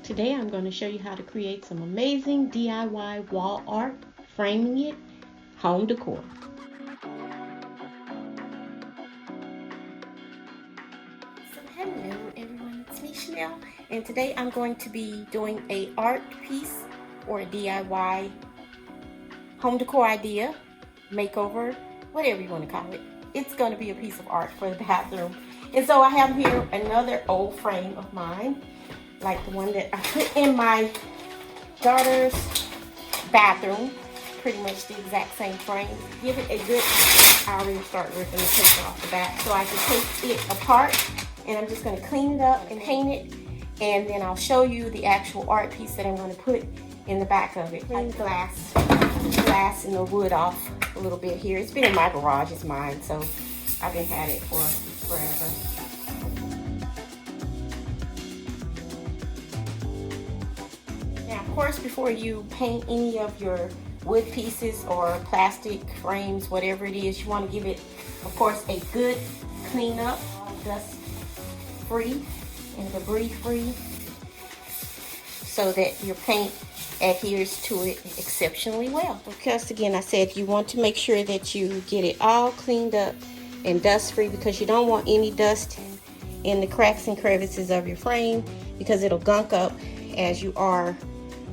Today I'm going to show you how to create some amazing DIY wall art, framing it, home decor. So hello everyone, it's me Chanel, and today I'm going to be doing a art piece or a DIY home decor idea, makeover, whatever you want to call it. It's going to be a piece of art for the bathroom. And so I have here another old frame of mine, like the one that I put in my daughter's bathroom. Pretty much the exact same frame. Give it a good, I already start ripping the paper off the back so I can take it apart, and I'm just going to clean it up and paint it, and then I'll show you the actual art piece that I'm going to put in the back of it. Clean the glass and the wood off a little bit here. It's been in my garage, it's mine, so I've been had it for forever. Now, of course, before you paint any of your wood pieces or plastic frames, whatever it is, you want to give it, of course, a good clean up, dust free and debris free, so that your paint adheres to it exceptionally well. Because again, I said you want to make sure that you get it all cleaned up and dust free, because you don't want any dust in the cracks and crevices of your frame, because it'll gunk up as you are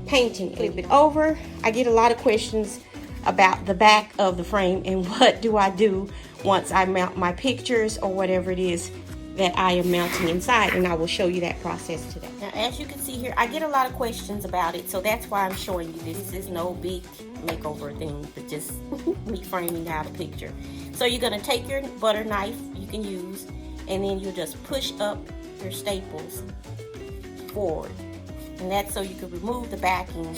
painting. Flip it over. I get a lot of questions about the back of the frame and what do I do once I mount my pictures or whatever it is that I am mounting inside, and I will show you that process today. Now, as you can see here, I get a lot of questions about it, so that's why I'm showing you this. This is no big makeover thing, but just me framing out a picture. So you're going to take your butter knife you can use, and then you'll just push up your staples forward, and that's so you can remove the backing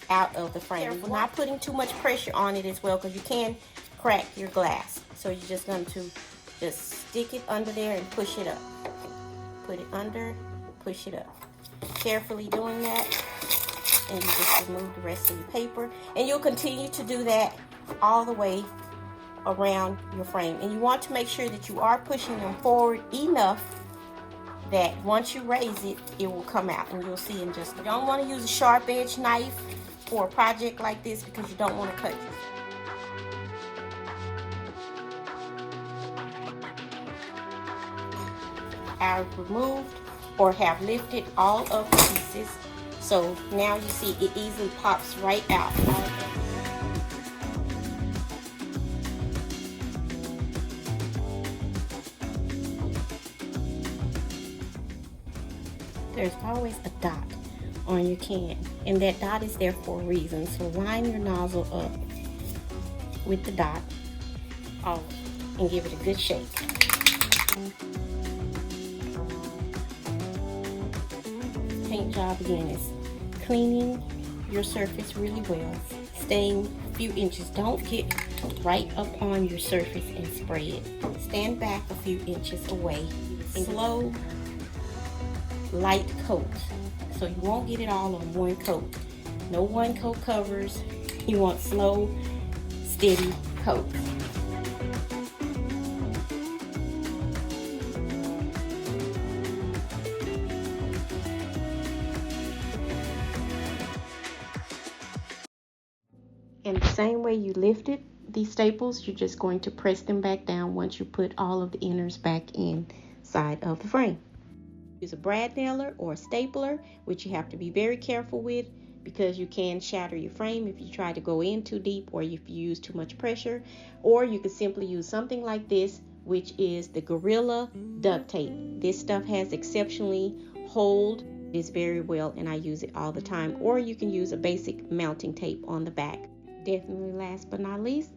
out of the frame. Careful not putting too much pressure on it as well, because you can crack your glass. So you're just going to just stick it under there and push it up. Put it under, push it up. Carefully doing that, and you just remove the rest of your paper. And you'll continue to do that all the way around your frame. And you want to make sure that you are pushing them forward enough that once you raise it, it will come out, and you'll see in just. You don't want to use a sharp edge knife for a project like this, because you don't want to cut yourself. I've removed or have lifted all of the pieces, so now you see it easily pops right out. There's always a dot on your can, and that dot is there for a reason, so line your nozzle up with the dot and give it a good shake. Paint job again is cleaning your surface really well, staying a few inches. Don't get right up on your surface and spray it. Stand back a few inches away and slow, light coat, so you won't get it all on one coat. No one coat covers. You want slow, steady coat. And the same way you lifted these staples, you're just going to press them back down once you put all of the inners back inside of the frame. Use a brad nailer or a stapler, which you have to be very careful with, because you can shatter your frame if you try to go in too deep or if you use too much pressure. Or you could simply use something like this, which is the Gorilla duct tape. This stuff has exceptionally hold. It is very well, and I use it all the time. Or you can use a basic mounting tape on the back. Definitely last but not least,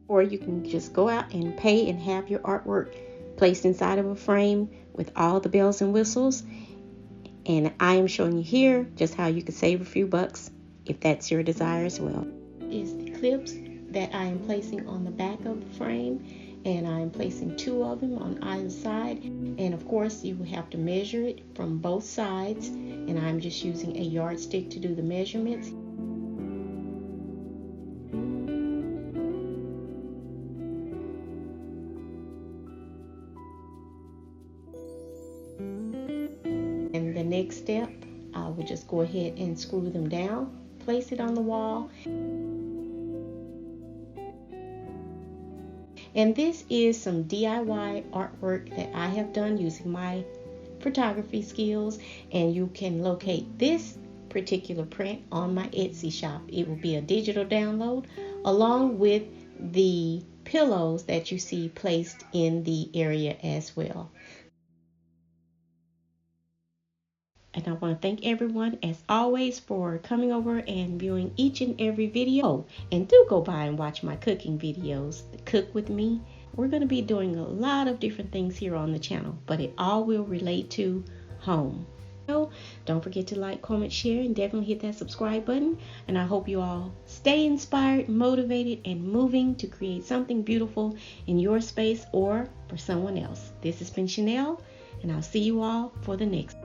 or you can just go out and pay and have your artwork placed inside of a frame with all the bells and whistles. And I am showing you here just how you can save a few bucks if that's your desire as well. Is the clips that I am placing on the back of the frame, and I'm placing 2 of them on either side. And of course you will have to measure it from both sides, and I'm just using a yardstick to do the measurements. And the next step, I will just go ahead and screw them down, place it on the wall. And this is some DIY artwork that I have done using my photography skills, and you can locate this particular print on my Etsy shop. It will be a digital download along with the pillows that you see placed in the area as well. And I want to thank everyone, as always, for coming over and viewing each and every video. And do go by and watch my cooking videos, Cook With Me. We're going to be doing a lot of different things here on the channel, but it all will relate to home. So don't forget to like, comment, share, and definitely hit that subscribe button. And I hope you all stay inspired, motivated, and moving to create something beautiful in your space or for someone else. This has been Chanel, and I'll see you all for the next.